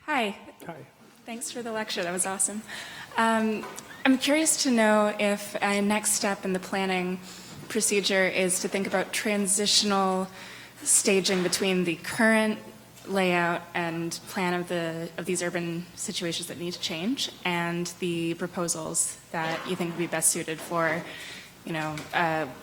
Hi. Hi. Thanks for the lecture. That was awesome. I'm curious to know if a next step in the planning procedure is to think about transitional staging between the current layout and plan of these urban situations that need to change and the proposals that you think would be best suited for,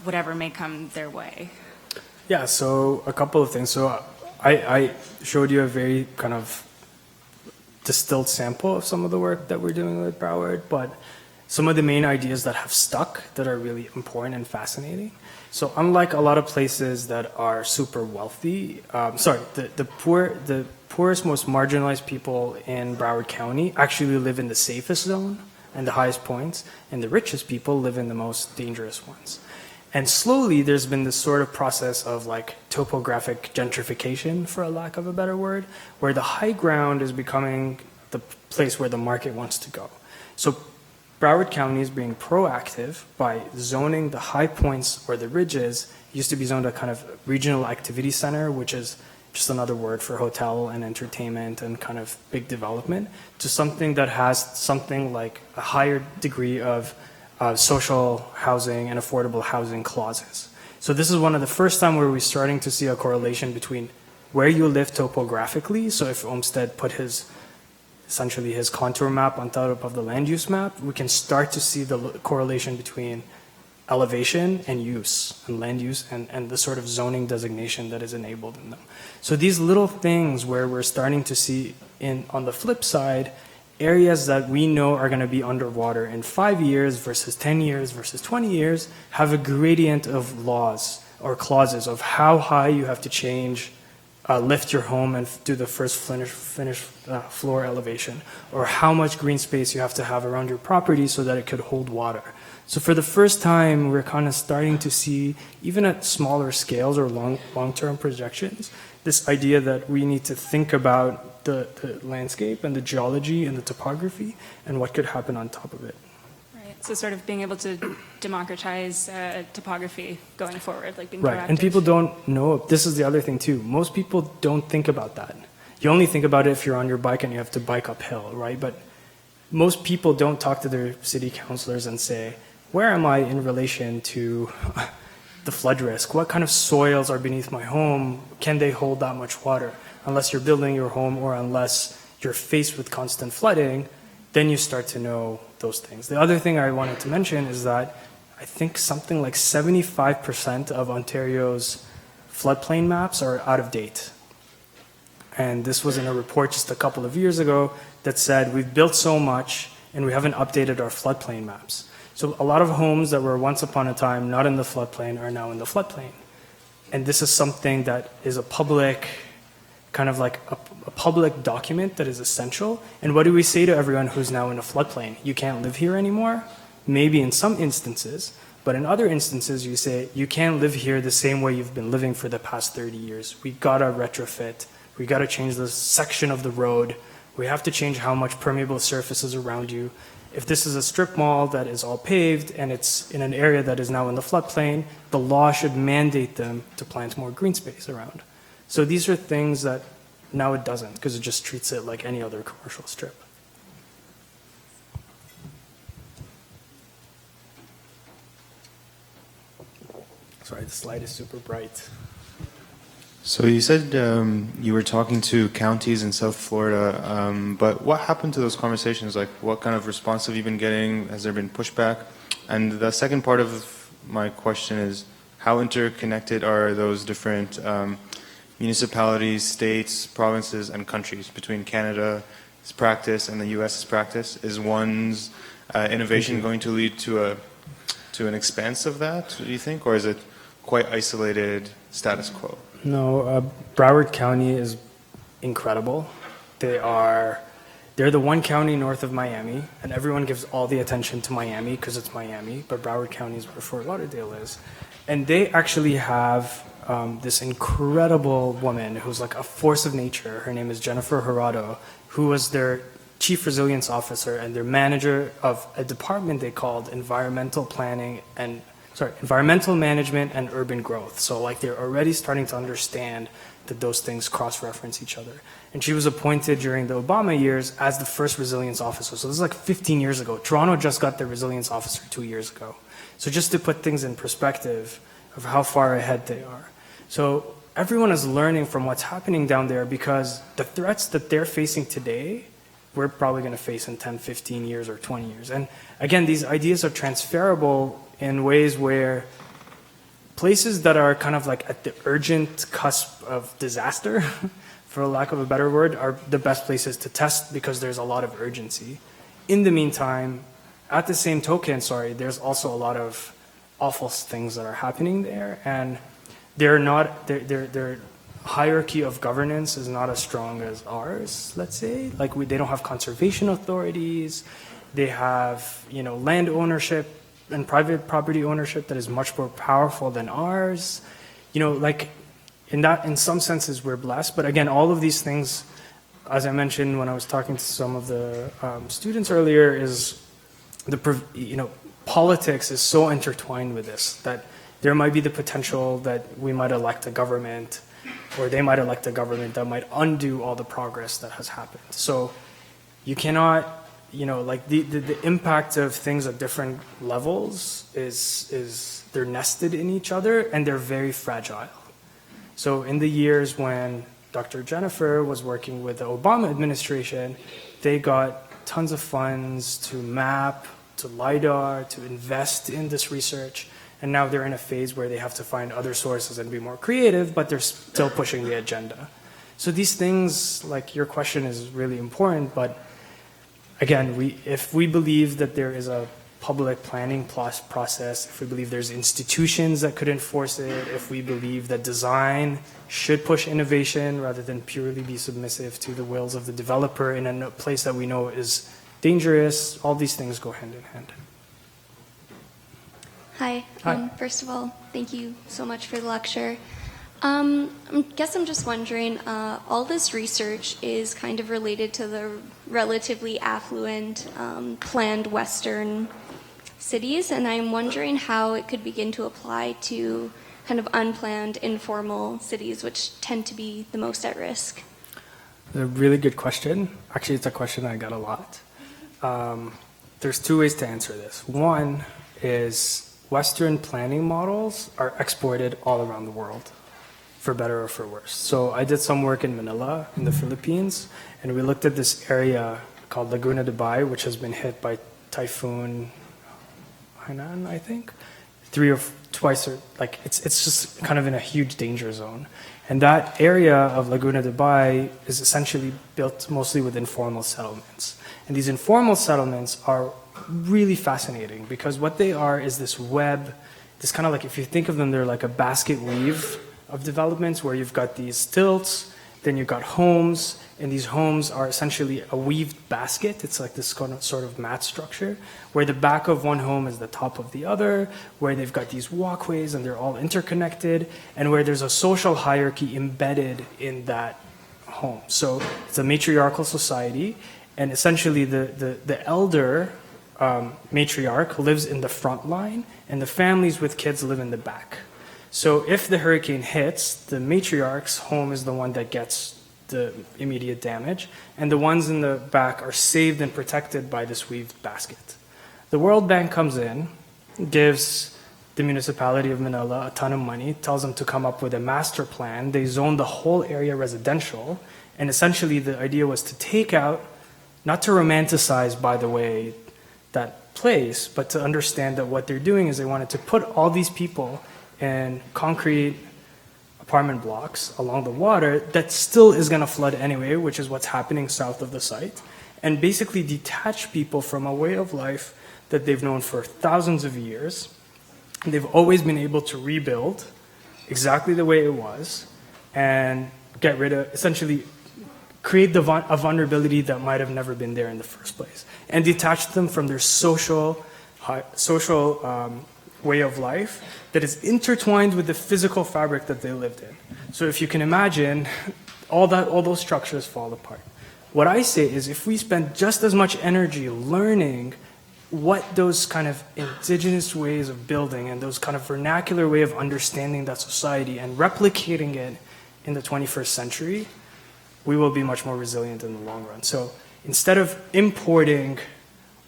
whatever may come their way. Yeah, so a couple of things. So I showed you a very kind of distilled sample of some of the work that we're doing with Broward, but some of the main ideas that have stuck that are really important and fascinating. So unlike a lot of places that are super wealthy, the poorest, most marginalized people in Broward County actually live in the safest zone and the highest points, and the richest people live in the most dangerous ones. And slowly there's been this sort of process of like topographic gentrification, for a lack of a better word, where the high ground is becoming the place where the market wants to go. So Broward County is being proactive by zoning the high points or the ridges. It used to be zoned a kind of regional activity center, which is just another word for hotel and entertainment and kind of big development, to something that has something like a higher degree of social housing and affordable housing clauses. So this is one of the first time where we're starting to see a correlation between where you live topographically. So if Olmsted put essentially his contour map on top of the land use map, we can start to see the correlation between elevation and use and land use and the sort of zoning designation that is enabled in them. So these little things where we're starting to see on the flip side, areas that we know are going to be underwater in 5 years versus 10 years versus 20 years have a gradient of laws or clauses of how high you have to change, lift your home and do the first finished floor elevation, or how much green space you have to have around your property so that it could hold water. So for the first time, we're kind of starting to see, even at smaller scales or long-term projections, this idea that we need to think about the landscape and the geology and the topography and what could happen on top of it. Right. So sort of being able to democratize topography going forward, like being right. proactive. And people don't know. This is the other thing too. Most people don't think about that. You only think about it if you're on your bike and you have to bike uphill, right? But most people don't talk to their city councilors and say, where am I in relation to the flood risk? What kind of soils are beneath my home? Can they hold that much water? Unless you're building your home or unless you're faced with constant flooding, then you start to know those things. The other thing I wanted to mention is that I think something like 75% of Ontario's floodplain maps are out of date. And this was in a report just a couple of years ago that said we've built so much and we haven't updated our floodplain maps. So a lot of homes that were once upon a time not in the floodplain are now in the floodplain. And this is something that is a public, kind of like a public document that is essential. And what do we say to everyone who's now in a floodplain? You can't live here anymore? Maybe in some instances, but in other instances you say, you can't live here the same way you've been living for the past 30 years. We gotta retrofit. We gotta change the section of the road. We have to change how much permeable surface is around you. If this is a strip mall that is all paved and it's in an area that is now in the floodplain, the law should mandate them to plant more green space around. So these are things that now it doesn't, because it just treats it like any other commercial strip. Sorry, the slide is super bright. So you said you were talking to counties in South Florida, but what happened to those conversations? Like, what kind of response have you been getting? Has there been pushback? And the second part of my question is, how interconnected are those different municipalities, states, provinces, and countries between Canada's practice and the U.S.'s practice? Is one's innovation going to lead to an expanse of that, do you think, or is it quite isolated status quo? No, Broward County is incredible. They're the one county north of Miami, and everyone gives all the attention to Miami because it's Miami, but Broward County is where Fort Lauderdale is. And they actually have this incredible woman who's like a force of nature. Her name is Jennifer Hirado, who was their chief resilience officer and their manager of a department they called environmental management and urban growth. So like they're already starting to understand that those things cross-reference each other. And she was appointed during the Obama years as the first resilience officer. So this is like 15 years ago. Toronto just got their resilience officer 2 years ago. So just to put things in perspective of how far ahead they are. So everyone is learning from what's happening down there, because the threats that they're facing today, we're probably going to face in 10, 15 years or 20 years. And again, these ideas are transferable in ways where places that are kind of like at the urgent cusp of disaster, for lack of a better word, are the best places to test because there's a lot of urgency. In the meantime, at the same token, there's also a lot of awful things that are happening there, and their hierarchy of governance is not as strong as ours, let's say. Like they don't have conservation authorities, they have, land ownership and private property ownership that is much more powerful than ours. Like in some senses we're blessed, but again, all of these things, as I mentioned when I was talking to some of the students earlier, is politics is so intertwined with this that there might be the potential that we might elect a government, or they might elect a government that might undo all the progress that has happened. So you cannot, like the impact of things at different levels is they're nested in each other and they're very fragile. So in the years when Dr. Jennifer was working with the Obama administration, they got tons of funds to map, to LiDAR, to invest in this research. And now they're in a phase where they have to find other sources and be more creative, but they're still pushing the agenda. So these things, like your question is really important, but again, if we believe that there is a public planning process, if we believe there's institutions that could enforce it, if we believe that design should push innovation rather than purely be submissive to the wills of the developer in a place that we know is dangerous, all these things go hand in hand. Hi. Hi. First of all, thank you so much for the lecture. I guess I'm just wondering, all this research is kind of related to the relatively affluent, planned Western cities, and I'm wondering how it could begin to apply to kind of unplanned, informal cities, which tend to be the most at risk. A really good question. Actually, it's a question I got a lot. There's two ways to answer this. One is Western planning models are exported all around the world, for better or for worse. So I did some work in Manila, in the Philippines, and we looked at this area called Laguna de Bay, which has been hit by Typhoon Hainan, I think, twice, or like it's just kind of in a huge danger zone. And that area of Laguna de Bay is essentially built mostly with informal settlements. And these informal settlements are really fascinating because what they are is this web, this kind of like, if you think of them, they're like a basket weave of developments where you've got these stilts, then you've got homes, and these homes are essentially a weaved basket. It's like this kind of sort of mat structure where the back of one home is the top of the other, where they've got these walkways and they're all interconnected, and where there's a social hierarchy embedded in that home. So it's a matriarchal society, and essentially the elder matriarch lives in the front line, and the families with kids live in the back. So if the hurricane hits, the matriarch's home is the one that gets the immediate damage, and the ones in the back are saved and protected by this weaved basket. The World Bank comes in, gives the municipality of Manila a ton of money, tells them to come up with a master plan. They zone the whole area residential, and essentially the idea was to take out, not to romanticize, by the way, that place, but to understand that what they're doing is they wanted to put all these people in concrete apartment blocks along the water that still is going to flood anyway, which is what's happening south of the site, and basically detach people from a way of life that they've known for thousands of years. They've always been able to rebuild exactly the way it was and get rid of, essentially create a vulnerability that might have never been there in the first place, and detach them from their social way of life that is intertwined with the physical fabric that they lived in. So if you can imagine, all those structures fall apart. What I say is if we spend just as much energy learning what those kind of indigenous ways of building and those kind of vernacular way of understanding that society and replicating it in the 21st century, we will be much more resilient in the long run. So instead of importing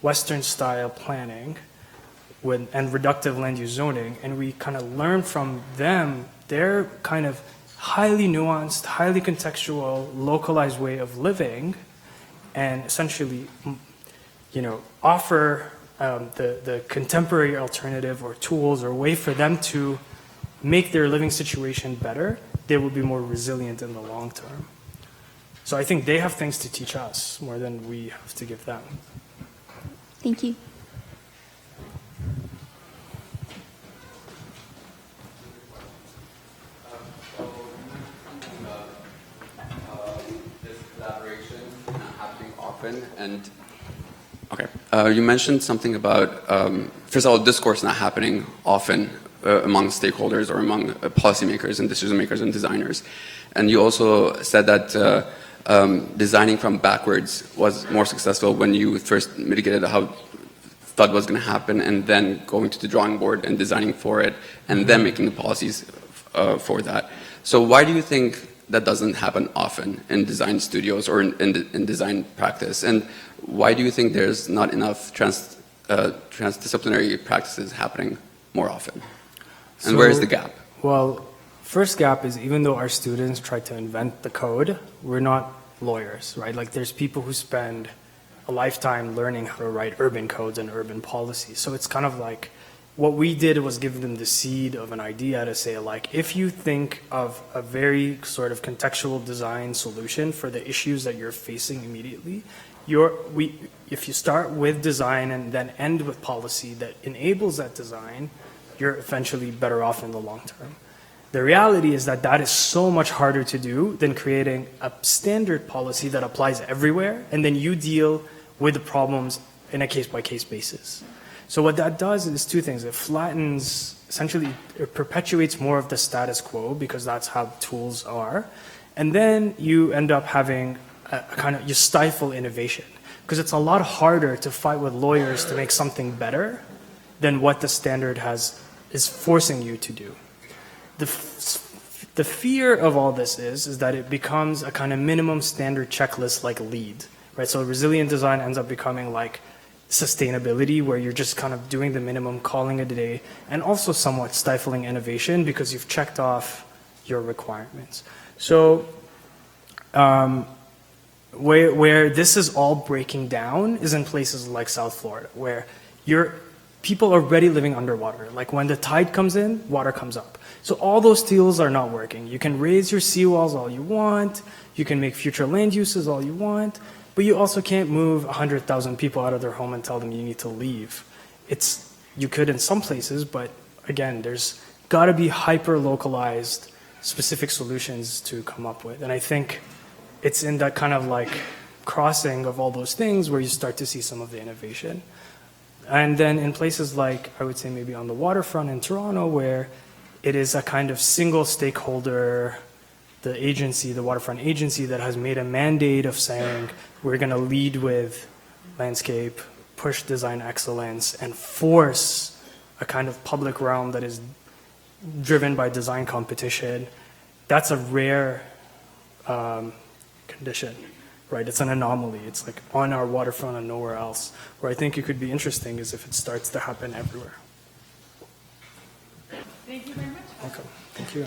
Western style planning and reductive land use zoning, and we kind of learn from them their kind of highly nuanced, highly contextual, localized way of living, and essentially, offer the contemporary alternative or tools or way for them to make their living situation better, they will be more resilient in the long term. So I think they have things to teach us more than we have to give them. Thank you. This collaboration happening often, and okay, you mentioned something about first of all, discourse not happening often among stakeholders or among policymakers and decision makers and designers, and you also said that designing from backwards was more successful when you first mitigated how thought was going to happen, and then going to the drawing board and designing for it, and then making the policies for that. So why do you think that doesn't happen often in design studios or in design practice? And why do you think there's not enough transdisciplinary practices happening more often? And where is the gap? Well, first gap is even though our students try to invent the code, we're not lawyers, right? Like there's people who spend a lifetime learning how to write urban codes and urban policies. So it's kind of like what we did was give them the seed of an idea to say, like, if you think of a very sort of contextual design solution for the issues that you're facing immediately, if you start with design and then end with policy that enables that design, you're eventually better off in the long term. The reality is that that is so much harder to do than creating a standard policy that applies everywhere, and then you deal with the problems in a case-by-case basis. So what that does is two things. It flattens, essentially, it perpetuates more of the status quo because that's how tools are. And then you end up having you stifle innovation because it's a lot harder to fight with lawyers to make something better than what the standard is forcing you to do. The fear of all this is that it becomes a kind of minimum standard checklist like LEED, right? So resilient design ends up becoming like sustainability, where you're just kind of doing the minimum, calling it a day, and also somewhat stifling innovation because you've checked off your requirements. So where this is all breaking down is in places like South Florida, where people are already living underwater. Like when the tide comes in, water comes up. So all those tools are not working. You can raise your seawalls all you want. You can make future land uses all you want. But you also can't move 100,000 people out of their home and tell them you need to leave. You could in some places, but again, there's got to be hyper-localized specific solutions to come up with. And I think it's in that kind of like crossing of all those things where you start to see some of the innovation. And then in places like, I would say maybe on the waterfront in Toronto, where it is a kind of single stakeholder, the waterfront agency that has made a mandate of saying, we're going to lead with landscape, push design excellence, and force a kind of public realm that is driven by design competition. That's a rare condition, right? It's an anomaly. It's like on our waterfront and nowhere else. Where I think it could be interesting is if it starts to happen everywhere. Thank you very much. Okay, thank you.